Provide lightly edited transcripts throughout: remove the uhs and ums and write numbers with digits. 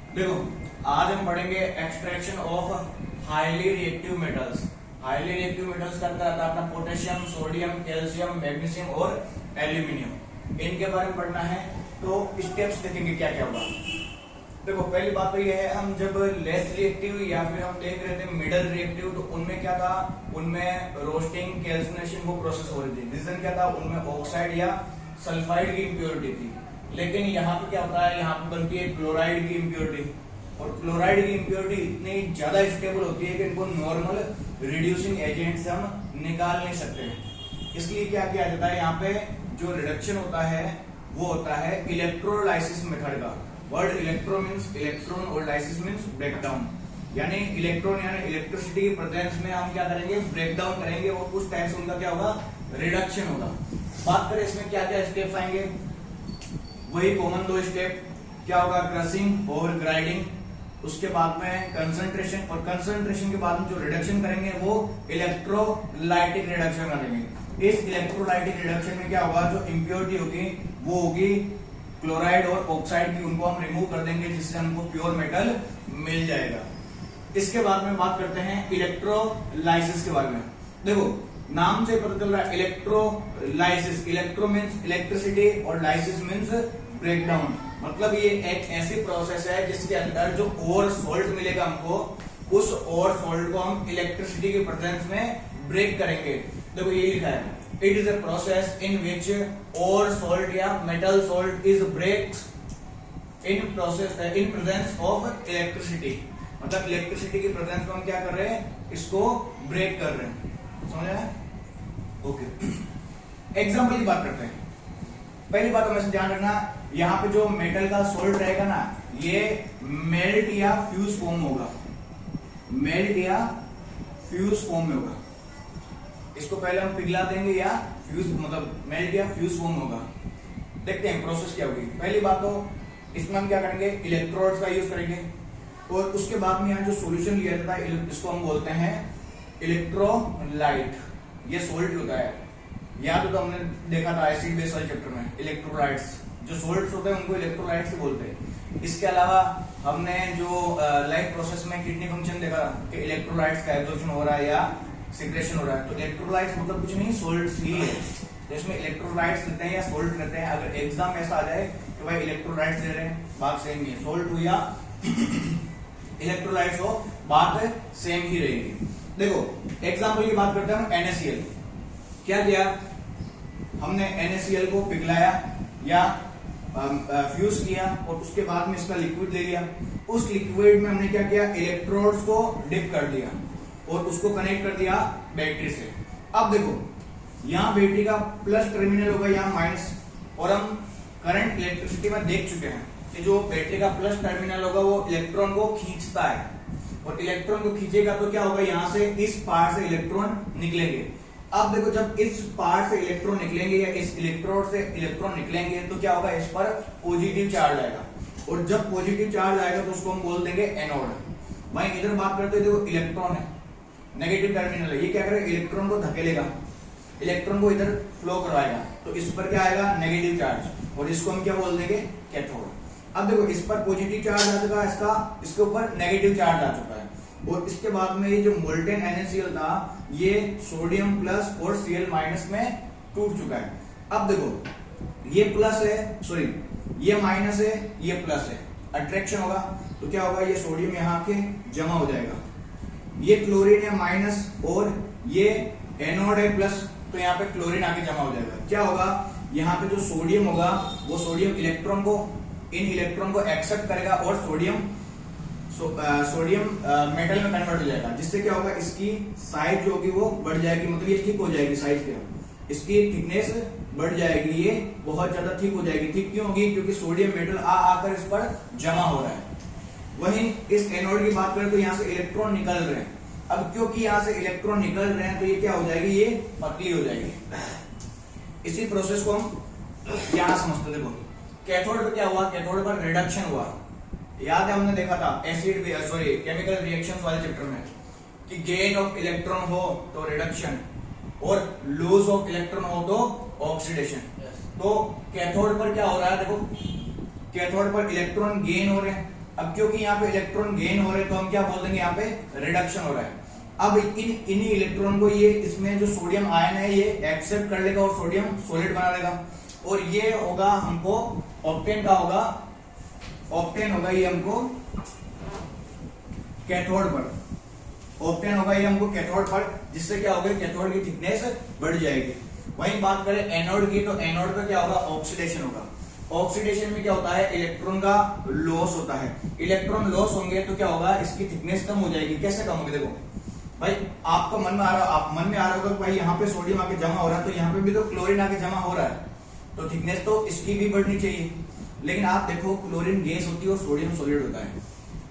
देखो, आज हम पढ़ेंगे extraction of highly reactive metals. Highly reactive metals का अर्थ आता है अपना पोटेशियम, सोडियम, कैल्शियम, मैग्नीशियम और एल्यूमिनियम। इनके बारे में पढ़ना है तो स्टेप्स देखेंगे क्या क्या होगा। देखो, पहली बात तो ये है, हम जब लेस रिएक्टिव या फिर हम देख रहे थे मिडल रिएक्टिव, तो उनमें क्या था, उनमें रोस्टिंग, कैल्सिनेशन वो प्रोसेस हो रही थी। रीजन क्या था, उनमें ऑक्साइड या सल्फाइड की इम्प्योरिटी थी। लेकिन यहाँ पे क्या होता है, यहाँ पे बनती है क्लोराइड की इम्प्योरिटी, और क्लोराइड की इम्प्योरिटी इतनी ज्यादा स्टेबल होती है कि इनको नॉर्मल रिड्यूसिंग एजेंट से हम निकाल नहीं सकते। इसलिए क्या किया जाता है, यहाँ पे जो रिडक्शन होता है वो होता है इलेक्ट्रोलाइसिस मेथड का। वर्ड इलेक्ट्रो मीन्स इलेक्ट्रॉन और लाइसिस मीन्स ब्रेकडाउन, यानी इलेक्ट्रॉन यानी इलेक्ट्रिसिटी की प्रेजेंस में हम क्या करेंगे, ब्रेकडाउन करेंगे और उस टाइम से उनका क्या होगा, रिडक्शन होगा। बात करें इसमें क्या क्या स्टेप्स आएंगे, वही कॉमन दो स्टेप, क्या होगा, क्रशिंग और ग्राइंडिंग। उसके बाद में कंसंट्रेशन, और कंसंट्रेशन के बाद में जो रिडक्शन करेंगे वो इलेक्ट्रोलाइटिक रिडक्शन करेंगे। इस इलेक्ट्रोलाइटिक रिडक्शन में क्या होगा, जो इम्प्योरिटी होगी वो होगी क्लोराइड और ऑक्साइड की, उनको हम रिमूव कर देंगे जिससे हमको प्योर मेटल मिल जाएगा। इसके बाद में बात करते हैं इलेक्ट्रोलाइसिस के बारे में। देखो, नाम से पता चल रहा है इलेक्ट्रोलाइसिस, इलेक्ट्रो मीन्स इलेक्ट्रिसिटी और लाइसिस मीन्स ब्रेकडाउन। मतलब ये एक ऐसी प्रोसेस है जिसके अंदर जो और सॉल्ट मिलेगा हमको, उस और सॉल्ट को हम इलेक्ट्रिसिटी के प्रेजेंस में ब्रेक करेंगे। देखो ये लिखा है, it is a process in which और सॉल्ट या metal salt is breaked in presence of electricity. मतलब इलेक्ट्रिसिटी की प्रेजेंस में हम क्या कर रहे हैं, इसको ब्रेक कर रहे हैं। समझ आया? ओके, एग्जाम्पल की बात करते हैं। पहली बात हमें ध्यान रखना, यहाँ पे जो मेटल का सॉल्ट रहेगा ना, ये मेल्ट या फ्यूज फॉर्म होगा, मेल्ट या फ्यूज फॉर्म में होगा। इसको पहले हम पिघला देंगे या फ्यूज, मतलब मेल्ट या फ्यूज फॉर्म होगा। देखते हैं प्रोसेस क्या होगी। पहली बात तो इसमें हम क्या करेंगे, इलेक्ट्रोड्स का यूज करेंगे, और उसके बाद में यहाँ जो सॉल्यूशन लिया जाता है इसको हम बोलते हैं इलेक्ट्रोलाइट। ये सॉल्ट होता है, या तो हमने देखा था एसिड बेस वाले चैप्टर में, इलेक्ट्रोलाइट्स जो सॉल्ट्स होते हैं उनको इलेक्ट्रोलाइट्स बोलते हैं। इसके अलावा हमने जो लाइफ प्रोसेस में किडनी फंक्शन देखा कि इलेक्ट्रोलाइट्स का एब्जॉर्प्शन हो रहा है या सिक्रेशन हो रहा है, तो इलेक्ट्रोलाइट्स मतलब कुछ नहीं, सॉल्ट्स ही है। तो इसमें इलेक्ट्रोलाइट्स रहते हैं या सॉल्ट रहते हैं। अगर एग्जाम ऐसा आ जाए कि भाई इलेक्ट्रोलाइट्स दे रहे हैं, बात सेम ही है, सॉल्ट हो या इलेक्ट्रोलाइट्स हो, बात सेम ही रहेगी। देखो एग्जाम्पल की बात करते हैं, NaCl। क्या किया हमने, NaCl को पिघलाया या फ्यूज किया, और उसके बाद में इसका लिक्विड ले लिया। उस लिक्विड में हमने क्या किया, इलेक्ट्रोड्स को डिप कर दिया और उसको कनेक्ट कर दिया बैटरी से। अब देखो, यहाँ बैटरी का प्लस टर्मिनल होगा, यहाँ माइनस, और हम करंट इलेक्ट्रिसिटी में देख चुके हैं कि जो बैटरी का प्लस टर्मिनल होगा वो इलेक्ट्रॉन को खींचता है, और इलेक्ट्रॉन को खींचेगा तो क्या होगा, यहाँ से इस पार्ट से इलेक्ट्रॉन निकलेंगे। अब देखो, जब इस पार्ट से इलेक्ट्रॉन निकलेंगे या इस इलेक्ट्रोड से इलेक्ट्रॉन निकलेंगे तो क्या होगा, इस पर पॉजिटिव चार्ज आएगा, और जब पॉजिटिव चार्ज आएगा तो उसको हम बोल देंगे एनोड। भाई इधर बात करते हैं, देखो इलेक्ट्रॉन है, नेगेटिव टर्मिनल है, ये क्या करेगा, इलेक्ट्रॉन को धकेलेगा, इलेक्ट्रॉन को इधर फ्लो करवाएगा, तो इस पर क्या आएगा, नेगेटिव चार्ज, और इसको हम क्या बोल देंगे, कैथोड। अब देखो, इस पर पॉजिटिव चार्ज आ चुका है, इसके ऊपर नेगेटिव चार्ज आ चुका है, और इसके बाद में ये जो मोल्टेन NaCl था ये सोडियम प्लस और Cl माइनस में टूट चुका है। अब देखो, ये प्लस है, सॉरी ये माइनस है, ये प्लस है, अट्रैक्शन होगा तो क्या होगा, ये सोडियम यहाँ के जमा हो जाएगा। ये क्लोरीन है माइनस, और ये एनोड है प्लस, तो यहाँ पे क्लोरीन आके जमा हो जाएगा। क्या होगा, यहाँ पे जो सोडियम होगा वो सोडियम इलेक्ट्रॉन को, इन इलेक्ट्रॉन को एक्सेप्ट करेगा और सोडियम मेटल में कन्वर्ट हो जाएगा, जिससे क्या होगा, इसकी साइज जो होगी वो बढ़ जाएगी, मतलब ये थिक हो जाएगी, साइज क्या, इसकी थिकनेस बढ़ जाएगी, ये बहुत ज्यादा थिक हो जाएगी। थिक क्यों होगी, क्योंकि सोडियम मेटल आकर इस पर जमा हो रहा है। वहीं इस एनोड की बात करें तो यहाँ से इलेक्ट्रॉन निकल रहे हैं। अब क्योंकि यहाँ से इलेक्ट्रॉन निकल रहे हैं तो ये क्या हो जाएगी, ये पतली हो जाएगी। इसी प्रोसेस को हम यहाँ समझते। देखो कैथोड पर क्या हुआ, कैथोड पर रिडक्शन हुआ। याद है हमने देखा था एसिड केमिकल रिएक्शंस वाले चैप्टर में कि गेन ऑफ इलेक्ट्रॉन हो तो रिडक्शन, और लॉस ऑफ इलेक्ट्रॉन हो तो ऑक्सीडेशन। तो कैथोड पर क्या हो रहा है, देखो कैथोड पर इलेक्ट्रॉन गेन हो रहे हैं। अब क्योंकि यहाँ पे इलेक्ट्रॉन गेन हो रहे हैं तो हम क्या बोल देंगे, यहाँ पे रिडक्शन हो रहा है। अब इन्हीं इलेक्ट्रॉन को ये इसमें जो सोडियम आयन है ये एक्सेप्ट कर लेगा और सोडियम सॉलिड बना देगा, और ये होगा हमको ऑप्टेन का होगा, ऑप्टेन होगा ये हमको कैथोड पर, ऑप्टेन होगा ये हमको कैथोड पर, जिससे क्या होगा, कैथोड की थिकनेस बढ़ जाएगी। वहीं बात करें एनोड की, तो एनोड पे क्या होगा, ऑक्सीडेशन होगा। ऑक्सीडेशन में क्या होता है, इलेक्ट्रॉन का लॉस होता है। इलेक्ट्रॉन लॉस होंगे तो क्या होगा, इसकी थिकनेस कम हो जाएगी। कैसे कम होगी, देखो भाई आपको मन में आ रहा होगा भाई यहाँ पे सोडियम आके जमा हो रहा है, तो यहाँ पे भी तो क्लोरीन आके जमा हो रहा है, तो थिकनेस तो इसकी भी बढ़नी चाहिए। लेकिन आप देखो क्लोरीन गैस होती है और सोडियम सॉलिड होता है,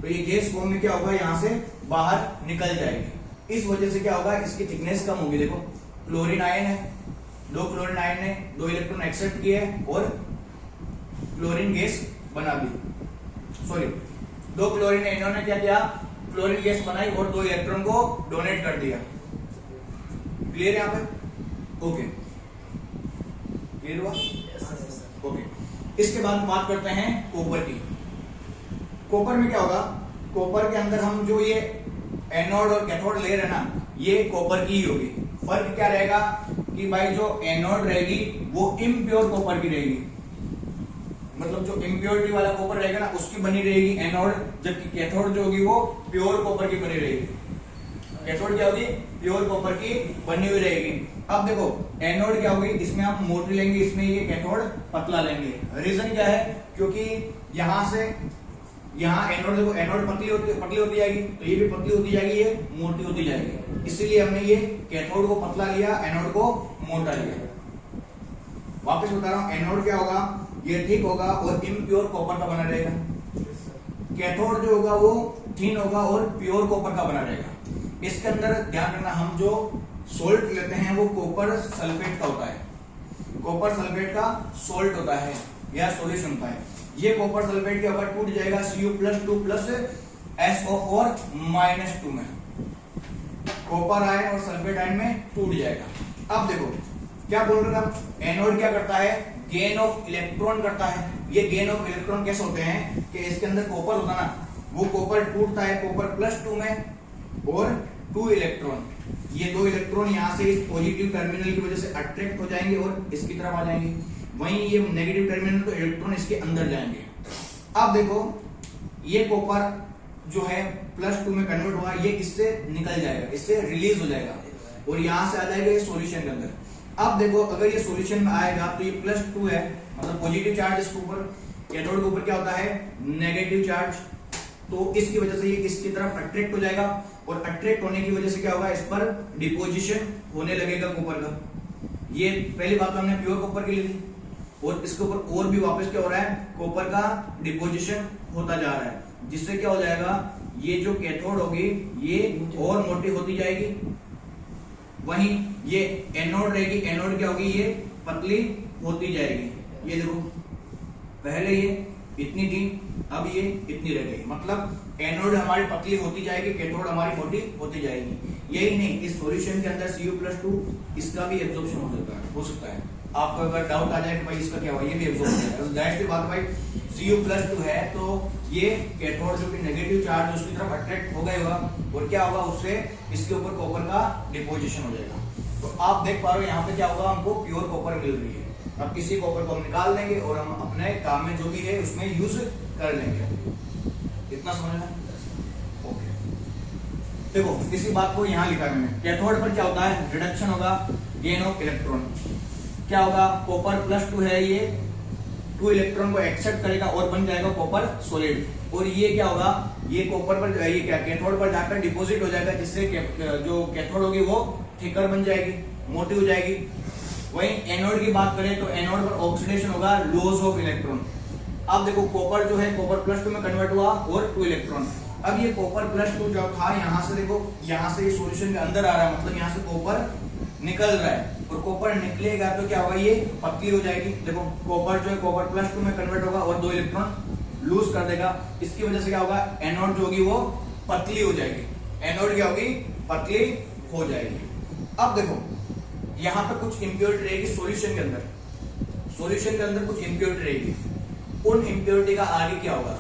तो ये गैस फॉर्म में क्या होगा, यहाँ से बाहर निकल जाएगी। इस वजह से क्या होगा, इसकी थिकनेस कम होगी। देखो क्लोरीन आयन है, दो क्लोरीन आयन ने दो इलेक्ट्रॉन एक्सेप्ट किए और क्लोरीन गैस बना दी, सॉरी दो क्लोरीन इन्होंने क्या किया, क्लोरीन गैस बनाई और दो इलेक्ट्रॉन को डोनेट कर दिया। क्लियर है यहाँ पे, ओके क्लियर हुआ, ओके। इसके बाद बात करते हैं कॉपर की। कॉपर में क्या होगा, कॉपर के अंदर हम जो ये एनोड और कैथोड ले रहे हैं ना, ये कॉपर की ही होगी। फर्क क्या रहेगा कि भाई जो एनोड रहेगी वो इम्प्योर कॉपर की रहेगी, मतलब जो इम्प्योरिटी वाला कॉपर रहेगा ना उसकी बनी रहेगी एनोड, जबकि कैथोड जो होगी वो प्योर कॉपर की बनी रहेगी। कैथोड क्या होगी, प्योर कॉपर की बनी हुई रहेगी। अब देखो एनोड क्या होगी, इसमें आप मोटी लेंगे, इसमें ये कैथोड पतला लेंगे। रीजन क्या है, क्योंकि यहां से यहाँ एनोड देखो, एनोड पतली होती जाएगी, तो ये भी पतली होती जाएगी, ये मोटी होती जाएगी। इसीलिए हमने ये कैथोड को पतला लिया, एनोड को मोटा लिया। वापस बता रहा हूं, एनोड क्या होगा, ये थिक होगा और इम्प्योर कॉपर का बना रहेगा। कैथोड जो होगा वो थिन होगा और प्योर कॉपर का बना रहेगा। इसके अंदर ध्यान रखना, हम जो सोल्ट लेते हैं वो कॉपर सल्फेट का होता है, कॉपर सल्फेट का सोल्ट होता है या सॉल्यूशन होता है। ये कॉपर सल्फेट के ऊपर टूट जाएगा Cu+2 प्लस SO4 -2 में, कॉपर आयन और सल्फेट आयन में टूट जाएगा। अब देखो क्या बोल रहे हैं, एनोड क्या करता है, गेन ऑफ इलेक्ट्रॉन करता है। ये गेन ऑफ इलेक्ट्रॉन कैसे होते हैं कि इसके अंदर कॉपर होता है ना, वो कॉपर टूटता है कॉपर +2 में और 2 इलेक्ट्रॉन, ये 2 इलेक्ट्रॉन यहाँ से इस पॉजिटिव टर्मिनल की वजह से अट्रैक्ट हो जाएंगे और इसकी तरफ आ जाएंगे। वहीं ये नेगेटिव टर्मिनल तो इलेक्ट्रॉन इसके अंदर जाएंगे। अब देखो ये कॉपर जो है +2 में कन्वर्ट होगा, ये इससे निकल जाएगा, इससे रिलीज हो जाएगा और यहां से आ जाएगा ये सॉल्यूशन के अंदर। अब देखो अगर ये सॉल्यूशन में आएगा तो ये +2 है, मतलब पॉजिटिव चार्ज इसके ऊपर, कैथोड के ऊपर क्या होता है, नेगेटिव चार्ज, तो इसकी वजह से ये इसकी तरफ अट्रैक्ट हो जाएगा और अट्रैक्ट होने की वजह से क्या होगा, इस पर डिपोजिशन होने लगेगा कॉपर का। ये पहली बात तो हमने प्योर कॉपर की ली थी, और इसके ऊपर और भी वापस क्या हो रहा है, कॉपर का डिपोजिशन होता जा रहा है, जिससे क्या हो जाएगा, ये जो कैथोड होगी ये और मोटी होती जाएगी। वहीं ये एनोड रहेगी, एनोड क्या होगी, ये पतली होती जाएगी। ये देखो पहले ये इतनी थी, अब ये इतनी रह गई, मतलब एनोड हमारी पतली होती जाएगी, कैथोड हमारी मोटी होती जाएगी। यही नहीं, इस सॉल्यूशन के अंदर Cu+2 इसका भी एब्जॉर्प्शन हो सकता है। आपको अगर डाउट आ जाए कि भाई इसका क्या हुआ, ये भी एब्जॉर्ब हो जाएगा, तो जाहिर सी बात भाई Cu+2 है तो ये कैथोड जो कि नेगेटिव चार्ज उसकी तरफ अट्रैक्ट हो गया होगा और क्या होगा, उससे इसके ऊपर कॉपर का डिपोजिशन हो जाएगा। तो आप देख पा रहे हो यहाँ पे क्या होगा, हमको प्योर कॉपर मिल रही है। अब किसी कॉपर को हम निकाल देंगे और हम अपने काम में जो भी है उसमें यूज कर लेंगे। इतना समझना, ओके। देखो इसी बात को यहाँ लिखा मैंने, कैथोड पर क्या होता है, रिडक्शन होगा, गेन ऑफ इलेक्ट्रॉन। क्या होगा, कॉपर +2 है, ये 2 इलेक्ट्रॉन को एक्सेप्ट करेगा और बन जाएगा कॉपर सॉलिड। और ये क्या होगा, ये कॉपर पर ये क्या कैथोड पर जाकर डिपॉजिट हो जाएगा, जिससे जो कैथोड होगी वो थिकर बन जाएगी, मोटी हो जाएगी। वहीं एनोड की बात करें तो एनोड पर ऑक्सीडेशन होगा, लॉस ऑफ इलेक्ट्रॉन। अब देखो कॉपर जो है कॉपर +2 में कन्वर्ट हुआ और 2 इलेक्ट्रॉन। अब ये कॉपर +2 जो था, यहाँ से देखो, यहाँ से ये सॉल्यूशन के अंदर आ रहा है, मतलब यहाँ से कॉपर निकल रहा है और कॉपर निकलेगा तो क्या होगा, ये पतली हो जाएगी। देखो कॉपर जो है कॉपर +2 में कन्वर्ट होगा और 2 इलेक्ट्रॉन लूज कर देगा। इसकी वजह से क्या होगा, एनोड जो होगी वो पतली हो जाएगी, एनोड क्या होगी, पतली हो जाएगी। अब देखो यहाँ पे कुछ इंप्योरिटी रहेगी सॉल्यूशन के अंदर, सॉल्यूशन के अंदर कुछ इंप्योरिटी रहेगी। उन इंप्योरिटी का आगे क्या होगा,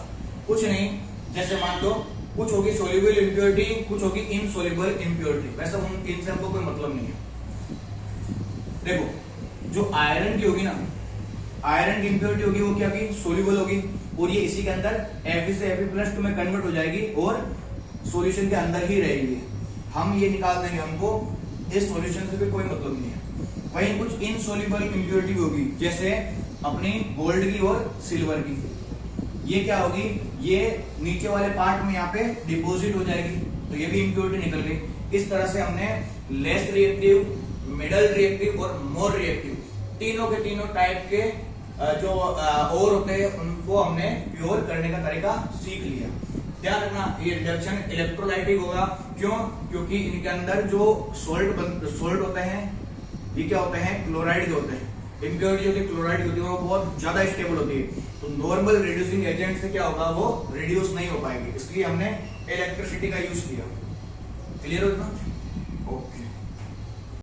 कुछ नहीं, जैसे मान लो कुछ होगी सोल्यूबल इम्प्योरिटी, कुछ होगी इनसोल्यूबल इम्प्योरिटी, वैसे इनसे हमको कोई मतलब नहीं है। देखो जो आयरन की होगी ना, आयरन की इम्प्योरिटी होगी वो क्या होगी, सोल्यूबल होगी, और ये इसी के अंदर Fe से Fe+ में कन्वर्ट हो जाएगी और सॉल्यूशन के अंदर ही रहेगी। हम ये निकाल देंगे, हमको इस सॉल्यूशन से भी कोई मतलब नहीं है। वहीं कुछ इनसोल्यूबल इम्प्योरिटी होगी, जैसे अपनी गोल्ड की और सिल्वर की, ये क्या होगी, ये नीचे वाले पार्ट में यहाँ पे डिपॉजिट हो जाएगी, तो ये भी इम्प्योरिटी निकल गई। इस तरह से हमने लेस रिएक्टिव, मिडल रिएक्टिव और मोर रिएक्टिव तीनों के तीनों टाइप के जो और होते हैं उनको हमने प्योर करने का तरीका सीख लिया। ध्यान रखना ये रिडक्शन इलेक्ट्रोलाइटिक होगा, क्यों, क्योंकि इनके अंदर जो सोल्ट होते हैं ये क्या होते हैं, क्लोराइड होते हैं। इम्प्योरिटी होती है क्लोराइड होती है, वो बहुत ज्यादा स्टेबल होती है, तो नॉर्मल रिड्यूसिंग एजेंट से क्या होगा, वो रिड्यूस नहीं हो पाएगी, इसलिए हमने इलेक्ट्रिसिटी का यूज किया। क्लियर हो इतना? ओके।